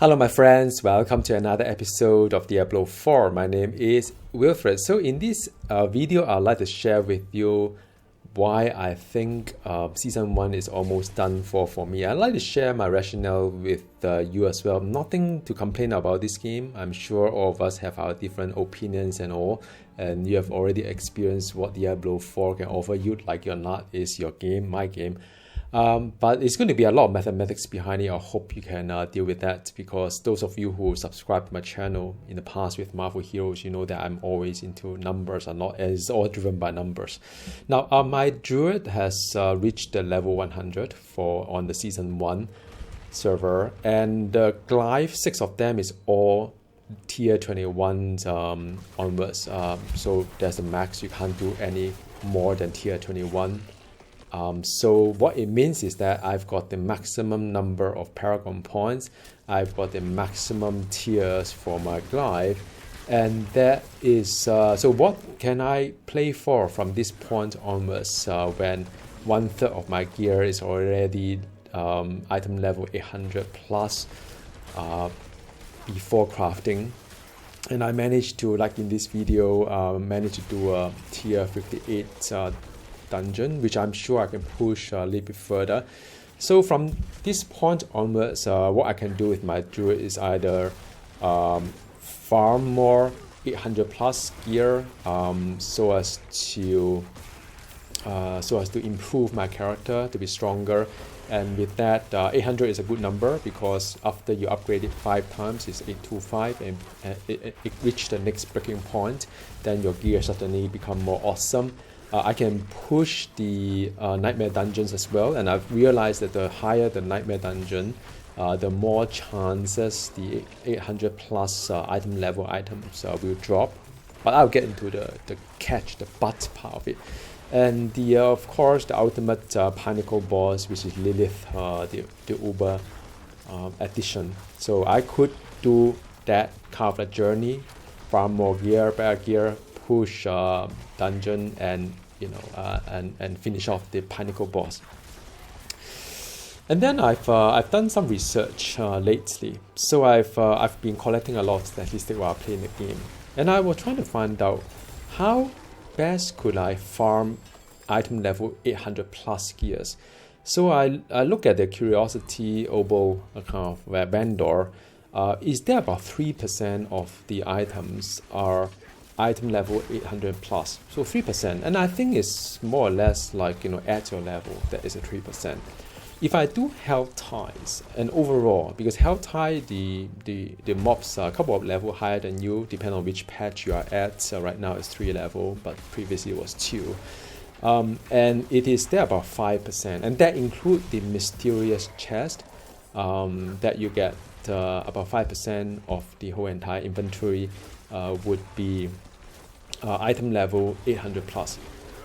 Hello my friends, welcome to another episode of Diablo 4. My name is Wilfred. So in this video, I'd like to share with you why I think Season 1 is almost done for me. I'd like to share my rationale with you as well. Nothing to complain about this game. I'm sure all of us have our different opinions and all. And you have already experienced what Diablo 4 can offer you. Like it or not, is your game, my game. But it's going to be a lot of mathematics behind it. I hope you can deal with that, because those of you who subscribe to my channel in the past with Marvel Heroes, you know that I'm always into numbers a lot, and it's all driven by numbers. Now, my druid has reached the level 100 on the Season 1 server, and the Glyph, 6 of them is all tier 21 onwards. So there's the max. You can't do any more than tier 21. So what it means is that I've got the maximum number of Paragon points, I've got the maximum tiers for my Glyph, and that is, so what can I play for from this point onwards when 1/3 of my gear is already item level 800 plus before crafting. And I managed to, like in this video, manage to do a tier 58 dungeon, which I'm sure I can push a little bit further. So from this point onwards, what I can do with my druid is either farm more 800 plus gear so as to improve my character to be stronger. And with that, 800 is a good number, because after you upgrade it 5 times, it's 825, and it reached the next breaking point, then your gear suddenly become more awesome. I can push the Nightmare Dungeons as well, and I've realized that the higher the Nightmare Dungeon, the more chances the 800 plus item level items will drop. But I'll get into the butt part of it. And of course, the ultimate Pinnacle boss, which is Lilith, the Uber edition. So I could do that kind of a journey, farm more gear, better gear, push dungeon, and and finish off the Pinnacle boss. And then I've done some research lately. So I've been collecting a lot of statistics while playing the game, and I was trying to find out how best could I farm item level 800 plus gears. So I look at the Curiosity Oboe kind of vendor. Is there about 3% of the items are item level 800 plus? So 3%, and I think it's more or less like, at your level, that is a 3%. If I do health ties, and overall, because health tie, the mobs are a couple of level higher than you, depending on which patch you are at. So right now it's 3 level, but previously it was 2. And it is there about 5%, and that includes the mysterious chest that you get. About 5% of the whole entire inventory would be item level 800 plus.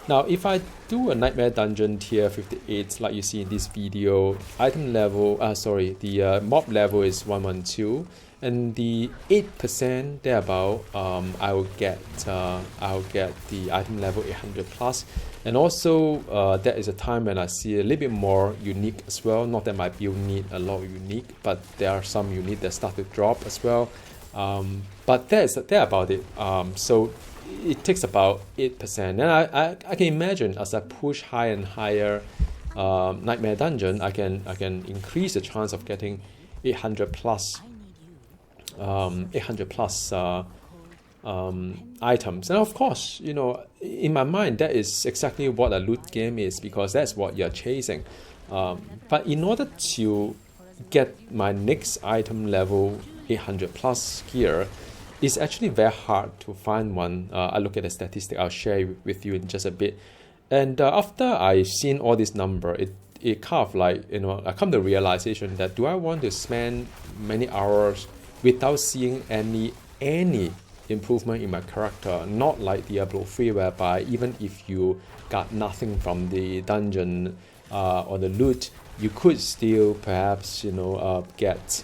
Now, if I do a Nightmare Dungeon tier 58, like you see in this video, item level, the mob level is 112, and the 8% thereabout, I'll get the item level 800 plus. And also, that is a time when I see a little bit more unique as well. Not that my build need a lot of unique, but there are some unique that start to drop as well. But that's about it. So it takes about 8%, and I can imagine as I push higher and higher Nightmare Dungeon, I can increase the chance of getting 800 plus items. And of course, in my mind, that is exactly what a loot game is, because that's what you're chasing. But in order to get my next item level 800 plus gear, it's actually very hard to find one. I look at the statistic, I'll share with you in just a bit. And after I've seen all this number, it kind of like, I come to the realization that, do I want to spend many hours without seeing any improvement in my character? Not like Diablo 3, whereby even if you got nothing from the dungeon or the loot, you could still perhaps get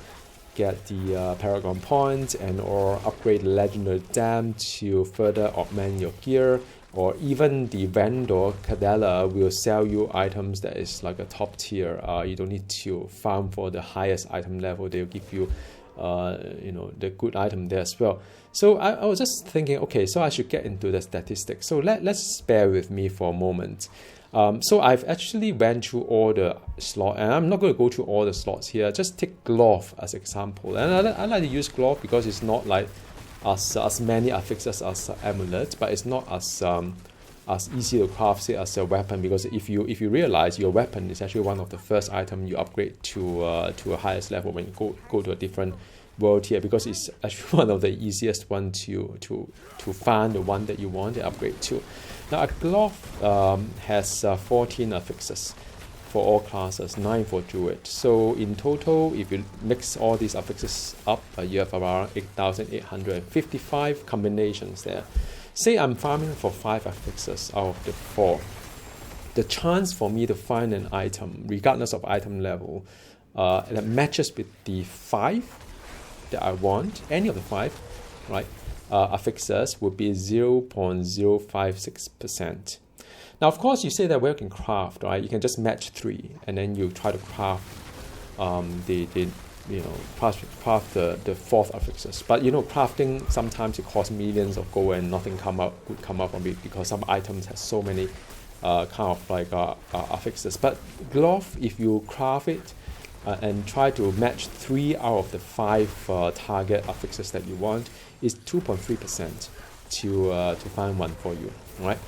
the Paragon points and or upgrade the Legendary Dam to further augment your gear, or even the vendor Cadella will sell you items that is like a top tier. You don't need to farm for the highest item level. They'll give you the good item there as well. So I was just thinking, okay, so I should get into the statistics. So let's bear with me for a moment. So I've actually went through all the slots, and I'm not going to go through all the slots here. Just take glove as example, and I like to use glove because it's not like as many affixes as amulet, but it's not as easy to craft it as a weapon, because if you realize your weapon is actually one of the first item you upgrade to a highest level when you go to a different world tier, because it's actually one of the easiest one to find the one that you want to upgrade to. Now a glove has 14 affixes for all classes, 9 for druid. So in total, if you mix all these affixes up, you have around 8,855 combinations there. Say I'm farming for 5 affixes out of the 4. The chance for me to find an item, regardless of item level, that matches with the 5 that I want, any of the 5, right, affixes would be 0.056%. Now, of course, you say that you can craft, right? You can just match 3, and then you try to craft craft the 4th affixes. But crafting, sometimes it costs millions of gold and nothing would come out from it, because some items have so many affixes. But glove, if you craft it and try to match 3 out of the 5 target affixes that you want, is 2.3% to find one for you, right?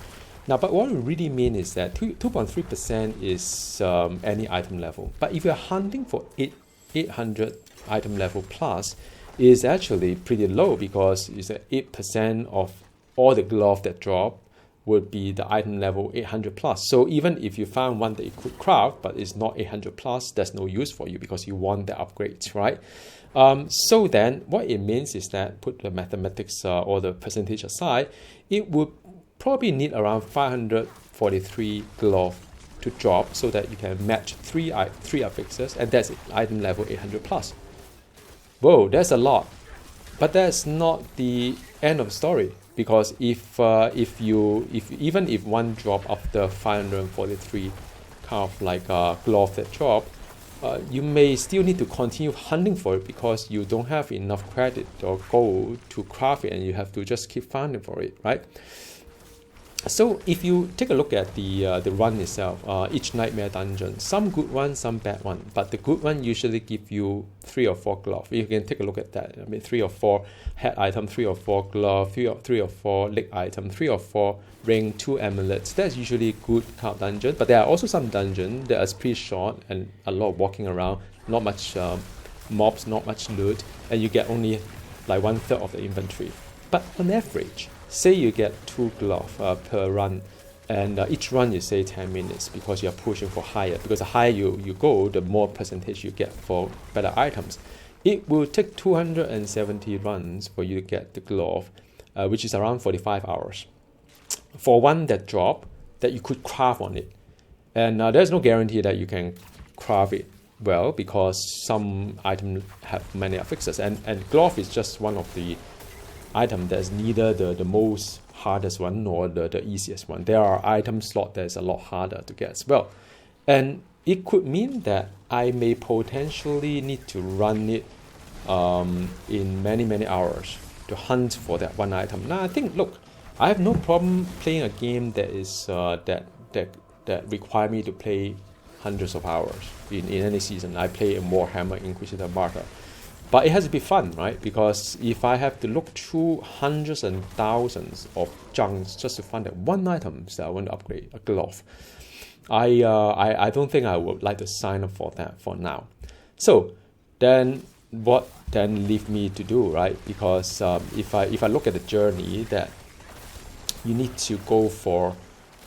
Now, but what we really mean is that 2.3% is any item level. But if you're hunting for 800 item level plus, is actually pretty low, because it's 8% of all the glove that drop would be the item level 800 plus. So even if you found one that you could craft, but it's not 800 plus, there's no use for you, because you want the upgrades, right? So then what it means is that, put the mathematics or the percentage aside, it would probably need around 543 glove to drop, so that you can match 3 affixes, and that's item level 800 plus. Whoa, that's a lot. But that's not the end of the story, because if even if one drop after 543 kind of like glove that drop, you may still need to continue hunting for it, because you don't have enough credit or gold to craft it, and you have to just keep finding for it, right? So if you take a look at the run itself, each nightmare dungeon, some good one, some bad one, but the good one usually give you 3 or 4 glove. You can take a look at that. I mean, 3 or 4 head item, 3 or 4 glove, 3 or 4 leg item, 3 or 4 ring, 2 amulets. That's usually good kind of dungeon. But there are also some dungeon that is pretty short and a lot of walking around, not much mobs, not much loot, and you get only like 1/3 of the inventory. But on average, say you get 2 glove per run, and each run you say 10 minutes, because you're pushing for higher, because the higher you go, the more percentage you get for better items. It will take 270 runs for you to get the glove, which is around 45 hours. For one that drop, that you could craft on it. And there's no guarantee that you can craft it well, because some items have many affixes, and glove is just one of the item that's neither the most hardest one nor the easiest one. There are item slot that's a lot harder to get as well. And it could mean that I may potentially need to run it in many hours to hunt for that one item. Now I think, look, I have no problem playing a game that is that require me to play hundreds of hours in any season. I play in Warhammer Inquisitor Marker. But it has to be fun, right? Because if I have to look through hundreds and thousands of junks just to find that one item that I want to upgrade, a glove, I don't think I would like to sign up for that for now. So then what then leave me to do, right? Because if I look at the journey, that you need to go for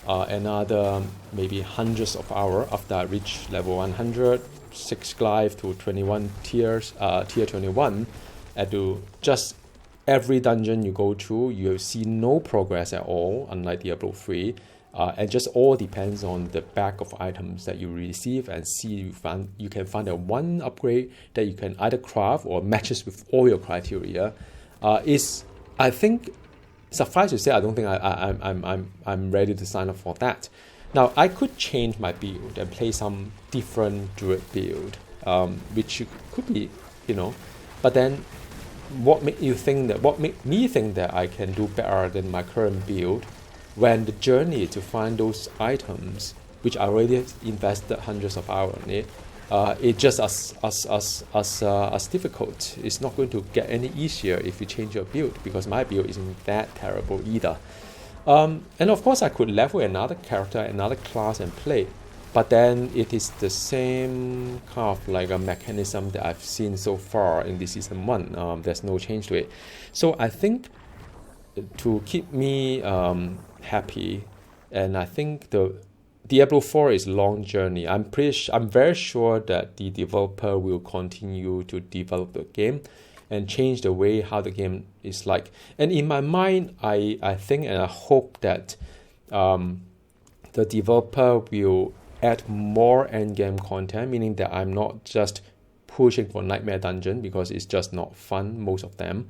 another maybe hundreds of hours after I reach level 100, 6 glaive to 21 tiers, tier 21, and to just every dungeon you go through, you see no progress at all, unlike Diablo 3, and just all depends on the bag of items that you receive, and see you can find a one upgrade that you can either craft or matches with all your criteria. Is, I think, suffice to say, I don't think I'm ready to sign up for that. Now, I could change my build and play some different druid build, which could be, But then what made me think that I can do better than my current build, when the journey to find those items, which I already invested hundreds of hours on it, it's just as difficult. It's not going to get any easier if you change your build, because my build isn't that terrible either. And of course I could level another character, another class and play, but then it is the same kind of like a mechanism that I've seen so far in this season 1. There's no change to it. So I think to keep me happy, and I think the Diablo 4 is a long journey. I'm very sure that the developer will continue to develop the game and change the way how the game is like. And in my mind, I think and I hope that the developer will add more endgame content, meaning that I'm not just pushing for Nightmare Dungeon because it's just not fun, most of them.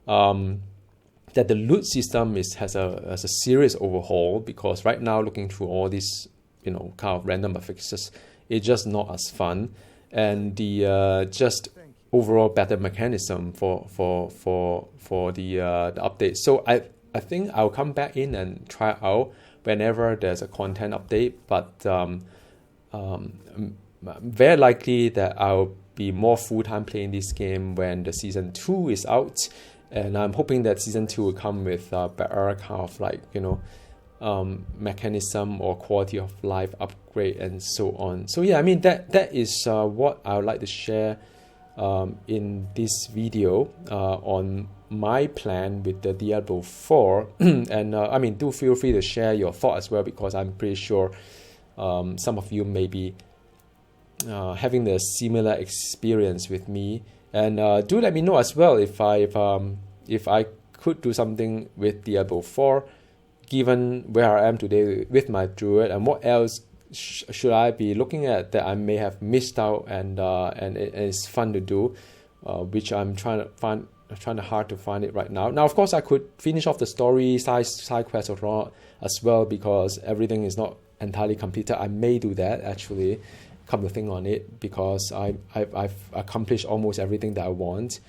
That the loot system has a serious overhaul, because right now, looking through all these kind of random affixes, it's just not as fun. And the just overall better mechanism for the update. So I think I'll come back in and try out whenever there's a content update, but very likely that I'll be more full-time playing this game when the season 2 is out, and I'm hoping that season 2 will come with better kind of like mechanism or quality of life upgrade and so on. So yeah, I mean that is what I would like to share in this video on my plan with the Diablo 4. And I mean, do feel free to share your thought as well, because I'm pretty sure some of you may be having a similar experience with me. And do let me know as well if I could do something with Diablo 4, given where I am today with my druid, and what else should I be looking at that I may have missed out, and it's fun to do, which I'm trying hard to find it right now. Now, of course, I could finish off the story side quest as well, because everything is not entirely completed. I may do that actually, come to think on it, because I've accomplished almost everything that I want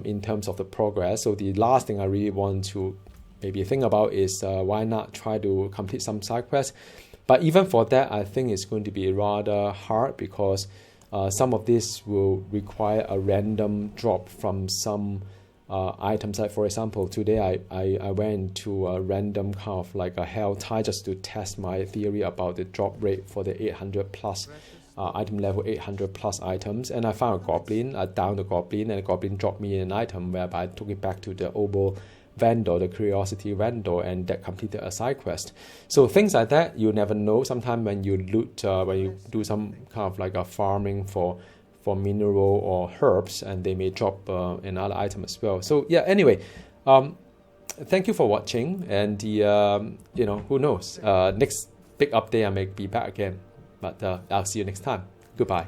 in terms of the progress. So the last thing I really want to maybe think about is why not try to complete some side quests. But even for that, I think it's going to be rather hard, because some of this will require a random drop from some items. Like for example, today I went into a random kind of like a hell tie just to test my theory about the drop rate for the 800 plus item level 800 plus items, and I found a goblin. I downed the goblin, and the goblin dropped me an item whereby I took it back to the Obo vendor, the curiosity vendor, and that completed a side quest. So things like that, you never know. Sometimes when you loot, when you do some kind of like a farming for mineral or herbs, and they may drop another item as well. So yeah, anyway, thank you for watching, and who knows, next big update I may be back again, but I'll see you next time. Goodbye.